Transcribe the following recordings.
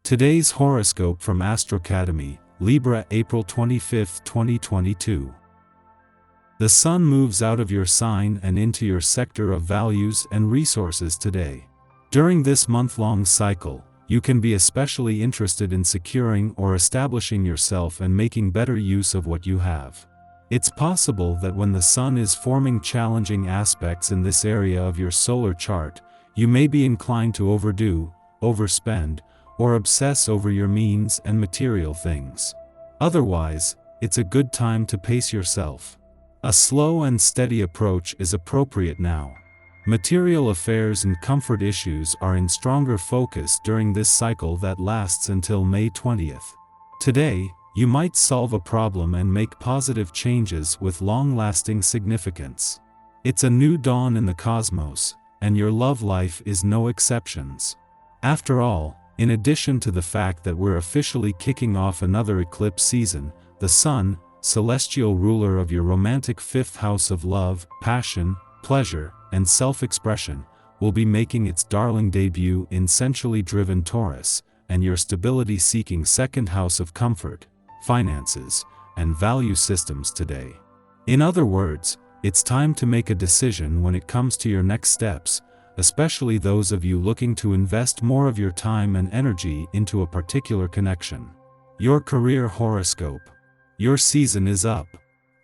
Today's horoscope from Astrocademy, Libra April 25, 2022. The sun moves out of your sign and into your sector of values and resources today. During this month-long cycle, you can be especially interested in securing or establishing yourself and making better use of what you have. It's possible that when the sun is forming challenging aspects in this area of your solar chart, you may be inclined to overdo, overspend, or obsess over your means and material things. Otherwise, it's a good time to pace yourself. A slow and steady approach is appropriate now. Material affairs and comfort issues are in stronger focus during this cycle that lasts until May 20th. Today, you might solve a problem and make positive changes with long-lasting significance. It's a new dawn in the cosmos, and your love life is no exceptions. After all, in addition to the fact that we're officially kicking off another eclipse season, the sun, celestial ruler of your romantic fifth house of love, passion, pleasure, and self-expression, will be making its darling debut in sensually driven Taurus, and your stability-seeking second house of comfort, finances, and value systems today. In other words, it's time to make a decision when it comes to your next steps, especially those of you looking to invest more of your time and energy into a particular connection. Your career horoscope. Your season is up.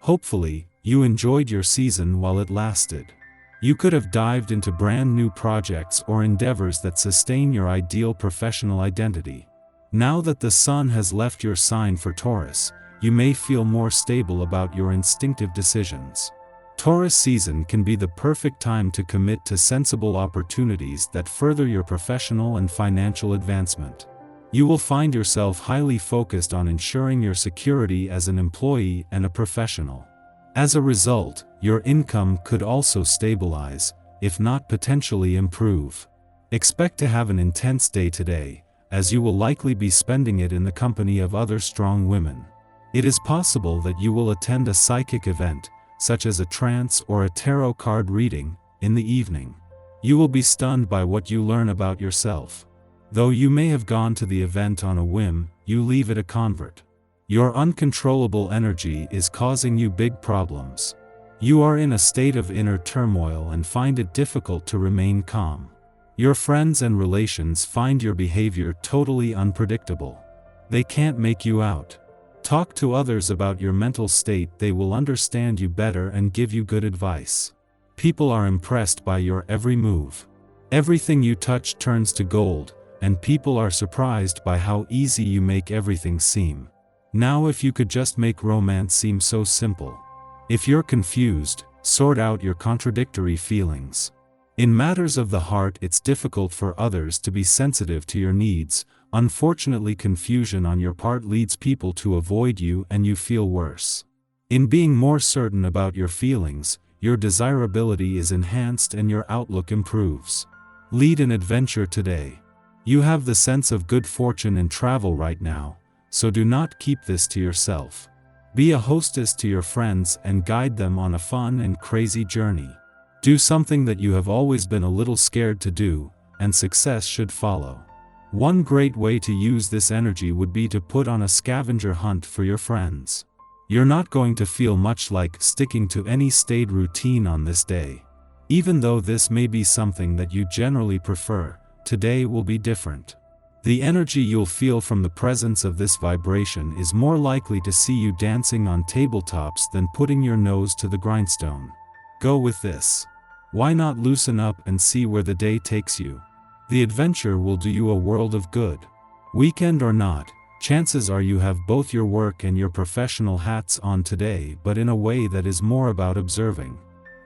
Hopefully, you enjoyed your season while it lasted. You could have dived into brand new projects or endeavors that sustain your ideal professional identity. Now that the sun has left your sign for Taurus, you may feel more stable about your instinctive decisions. Taurus season can be the perfect time to commit to sensible opportunities that further your professional and financial advancement. You will find yourself highly focused on ensuring your security as an employee and a professional. As a result, your income could also stabilize, if not potentially improve. Expect to have an intense day today, as you will likely be spending it in the company of other strong women. It is possible that you will attend a psychic event, such as a trance or a tarot card reading, in the evening. You will be stunned by what you learn about yourself. Though you may have gone to the event on a whim, you leave it a convert. Your uncontrollable energy is causing you big problems. You are in a state of inner turmoil and find it difficult to remain calm. Your friends and relations find your behavior totally unpredictable. They can't make you out. Talk to others about your mental state, they will understand you better and give you good advice. People are impressed by your every move. Everything you touch turns to gold, and people are surprised by how easy you make everything seem. Now if you could just make romance seem so simple. If you're confused, sort out your contradictory feelings. In matters of the heart, it's difficult for others to be sensitive to your needs. Unfortunately, confusion on your part leads people to avoid you and you feel worse. In being more certain about your feelings, your desirability is enhanced and your outlook improves. Lead an adventure today. You have the sense of good fortune in travel right now, so do not keep this to yourself. Be a hostess to your friends and guide them on a fun and crazy journey. Do something that you have always been a little scared to do, and success should follow. One great way to use this energy would be to put on a scavenger hunt for your friends. You're not going to feel much like sticking to any staid routine on this day. Even though this may be something that you generally prefer, today will be different. The energy you'll feel from the presence of this vibration is more likely to see you dancing on tabletops than putting your nose to the grindstone. Go with this. Why not loosen up and see where the day takes you? The adventure will do you a world of good. Weekend or not, chances are you have both your work and your professional hats on today, but in a way that is more about observing.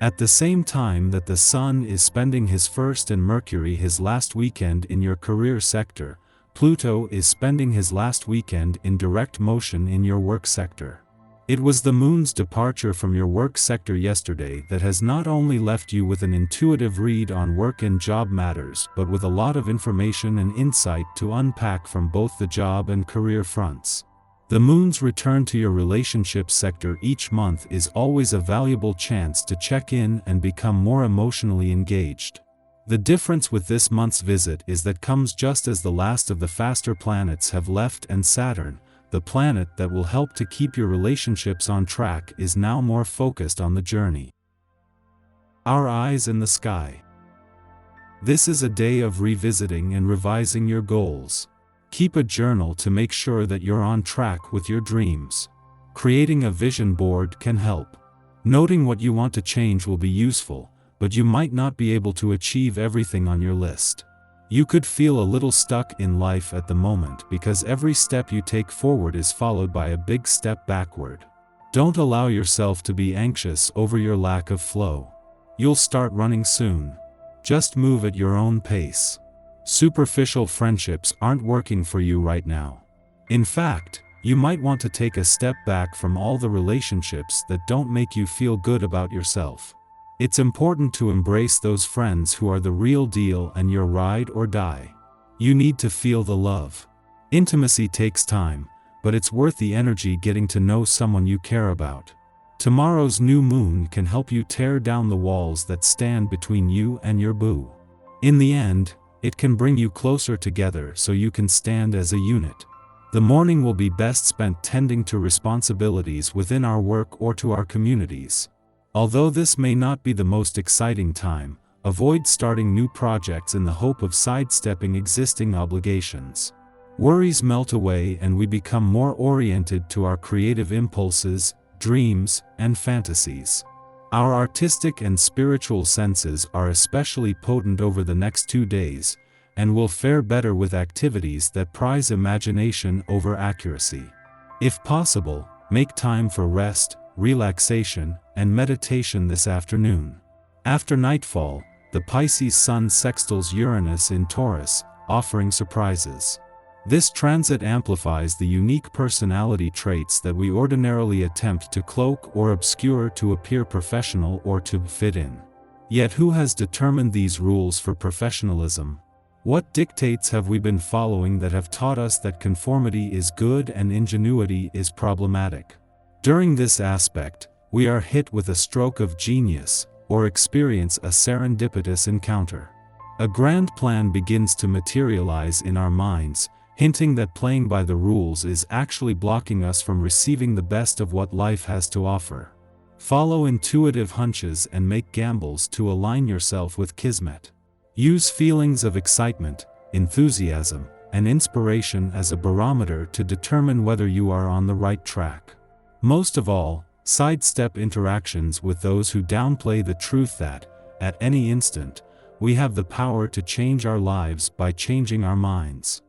At the same time that the sun is spending his first and Mercury his last weekend in your career sector, Pluto is spending his last weekend in direct motion in your work sector. It was the moon's departure from your work sector yesterday that has not only left you with an intuitive read on work and job matters, but with a lot of information and insight to unpack from both the job and career fronts. The moon's return to your relationship sector each month is always a valuable chance to check in and become more emotionally engaged. The difference with this month's visit is that comes just as the last of the faster planets have left, and Saturn, the planet that will help to keep your relationships on track, is now more focused on the journey. Our eyes in the sky. This is a day of revisiting and revising your goals. Keep a journal to make sure that you're on track with your dreams. Creating a vision board can help. Noting what you want to change will be useful, but you might not be able to achieve everything on your list. You could feel a little stuck in life at the moment because every step you take forward is followed by a big step backward. Don't allow yourself to be anxious over your lack of flow. You'll start running soon. Just move at your own pace. Superficial friendships aren't working for you right now. In fact, you might want to take a step back from all the relationships that don't make you feel good about yourself. It's important to embrace those friends who are the real deal and your ride or die. You need to feel the love. Intimacy takes time, but it's worth the energy getting to know someone you care about. Tomorrow's new moon can help you tear down the walls that stand between you and your boo. In the end, it can bring you closer together so you can stand as a unit. The morning will be best spent tending to responsibilities within our work or to our communities. Although this may not be the most exciting time, avoid starting new projects in the hope of sidestepping existing obligations. Worries melt away and we become more oriented to our creative impulses, dreams, and fantasies. Our artistic and spiritual senses are especially potent over the next 2 days, and will fare better with activities that prize imagination over accuracy. If possible, make time for rest, relaxation, and meditation this afternoon. After nightfall, the Pisces Sun sextiles Uranus in Taurus, offering surprises. This transit amplifies the unique personality traits that we ordinarily attempt to cloak or obscure to appear professional or to fit in. Yet who has determined these rules for professionalism? What dictates have we been following that have taught us that conformity is good and ingenuity is problematic? During this aspect, we are hit with a stroke of genius, or experience a serendipitous encounter. A grand plan begins to materialize in our minds, hinting that playing by the rules is actually blocking us from receiving the best of what life has to offer. Follow intuitive hunches and make gambles to align yourself with Kismet. Use feelings of excitement, enthusiasm, and inspiration as a barometer to determine whether you are on the right track. Most of all, sidestep interactions with those who downplay the truth that, at any instant, we have the power to change our lives by changing our minds.